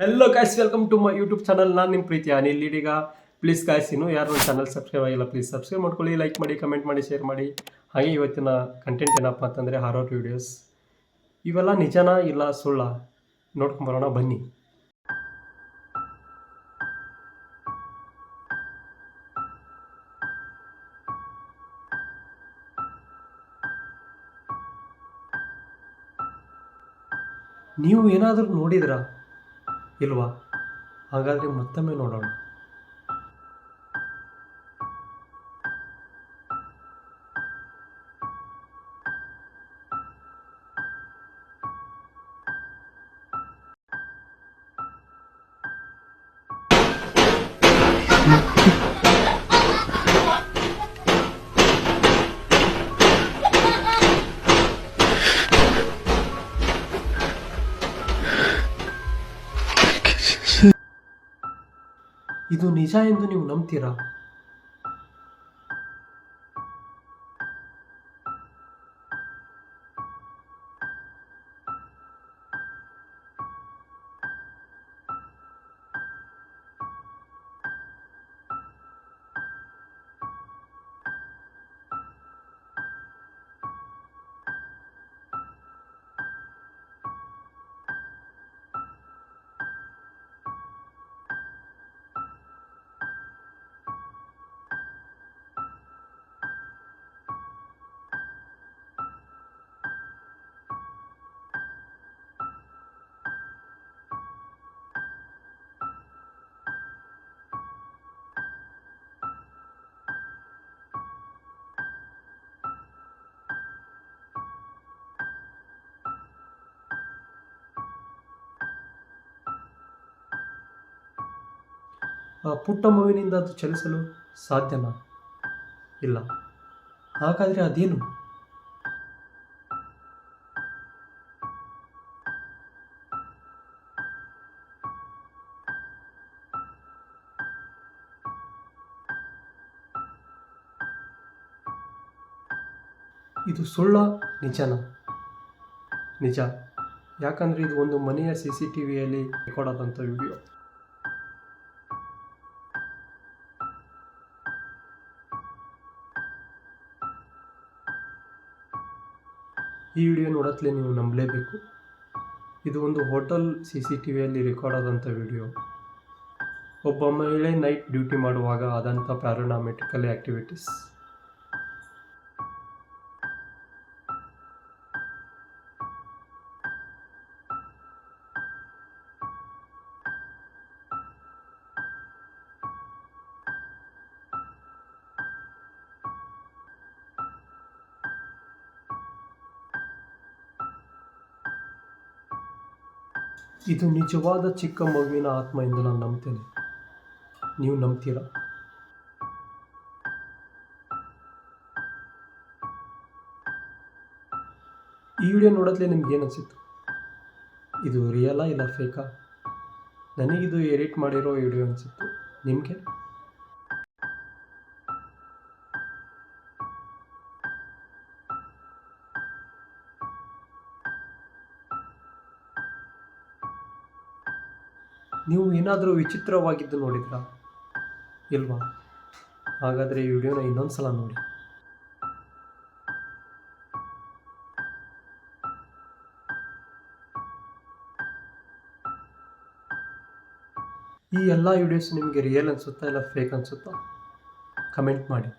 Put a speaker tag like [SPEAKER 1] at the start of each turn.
[SPEAKER 1] Hello guys, welcome to my YouTube channel. ನಾನು ನಿಮ್ಮ ಪ್ರೀತಿ ಅನಿಲ್. ಇದೀಗ ಪ್ಲೀಸ್ ಗೈಸ್, ಇನ್ನೂ ಯಾರು ನನ್ನ ಚಾನಲ್ ಸಬ್ಸ್ಕ್ರೈಬ್ ಆಗಿಲ್ಲ, ಪ್ಲೀಸ್ ಸಬ್ಸ್ಕ್ರೈಬ್ ಮಾಡ್ಕೊಳ್ಳಿ, ಲೈಕ್ ಮಾಡಿ, ಕಮೆಂಟ್ ಮಾಡಿ, ಶೇರ್ ಮಾಡಿ. ಹಾಗೆ ಇವತ್ತಿನ ಕಂಟೆಂಟ್ ಏನಪ್ಪ ಅಂತಂದರೆ ಹಾರರ್ ವೀಡಿಯೋಸ್. ಇವೆಲ್ಲ ನಿಜನಾ ಇಲ್ಲ ಸುಳ್ಳ ನೋಡ್ಕೊಂಬರೋಣ ಬನ್ನಿ. ನೀವು ಏನಾದರೂ ನೋಡಿದ್ರಾ ಇಲ್ವಾ? ಹಾಗಾದರೆ ಮತ್ತೊಮ್ಮೆ ನೋಡೋಣ. ಇದು ನಿಜ ಎಂದು ನೀವು ನಂಬ್ತೀರಾ? ಆ ಪುಟ್ಟ ಮಗುವಿನಿಂದ ಅದು ಚಲಿಸಲು ಸಾಧ್ಯನಾ? ಇಲ್ಲ. ಹಾಗಾದರೆ ಅದೇನು? ಇದು ಸುಳ್ಳ ನಿಜನಾ? ನಿಜ. ಯಾಕಂದರೆ ಇದು ಒಂದು ಮನೆಯ CCTVಯಲ್ಲಿ ರೆಕಾರ್ಡ್ ಆದಂಥ ವಿಡಿಯೋ. ಈ ವಿಡಿಯೋ ನೋಡತ್ಲೇ ನೀವು ನಂಬಲೇಬೇಕು. ಇದು ಒಂದು ಹೋಟೆಲ್ CCTVಯಲ್ಲಿ ರೆಕಾರ್ಡ್ ಆದಂಥ ವಿಡಿಯೋ. ಒಬ್ಬ ಮಹಿಳೆ ನೈಟ್ ಡ್ಯೂಟಿ ಮಾಡುವಾಗ ಆದಂಥ ಪ್ಯಾರಾನಾಮಿಟಿಕಲ್ ಆ್ಯಕ್ಟಿವಿಟೀಸ್. ಇದು ನಿಜವಾದ ಚಿಕ್ಕ ಮಗುವಿನ ಆತ್ಮ ಎಂದು ನಾನು ನಂಬ್ತೇನೆ. ನೀವು ನಂಬ್ತೀರಾ? ಈ ವಿಡಿಯೋ ನೋಡೋದ್ಲೇ ನಿಮ್ಗೆ ಏನು ಅನಿಸಿತ್ತು? ಇದು ರಿಯಲಾ ಇಲ್ಲ ಫೇಕಾ? ನನಗಿದು ಎಡಿಟ್ ಮಾಡಿರೋ ವಿಡಿಯೋ ಅನಿಸಿತ್ತು. ನಿಮಗೆ? ನೀವು ಏನಾದರೂ ವಿಚಿತ್ರವಾಗಿದ್ದು ನೋಡಿದ್ರಾ? ಇಲ್ವಾ? ಹಾಗಾದರೆ ಈ ವಿಡಿಯೋನ ಇನ್ನೊಂದು ಸಲ ನೋಡಿ. ಈ ಎಲ್ಲ ವಿಡಿಯೋಸ್ ನಿಮಗೆ ರಿಯಲ್ ಅನಿಸುತ್ತಾ ಇಲ್ಲ ಫೇಕ್ ಅನಿಸುತ್ತಾ? ಕಮೆಂಟ್ ಮಾಡಿ.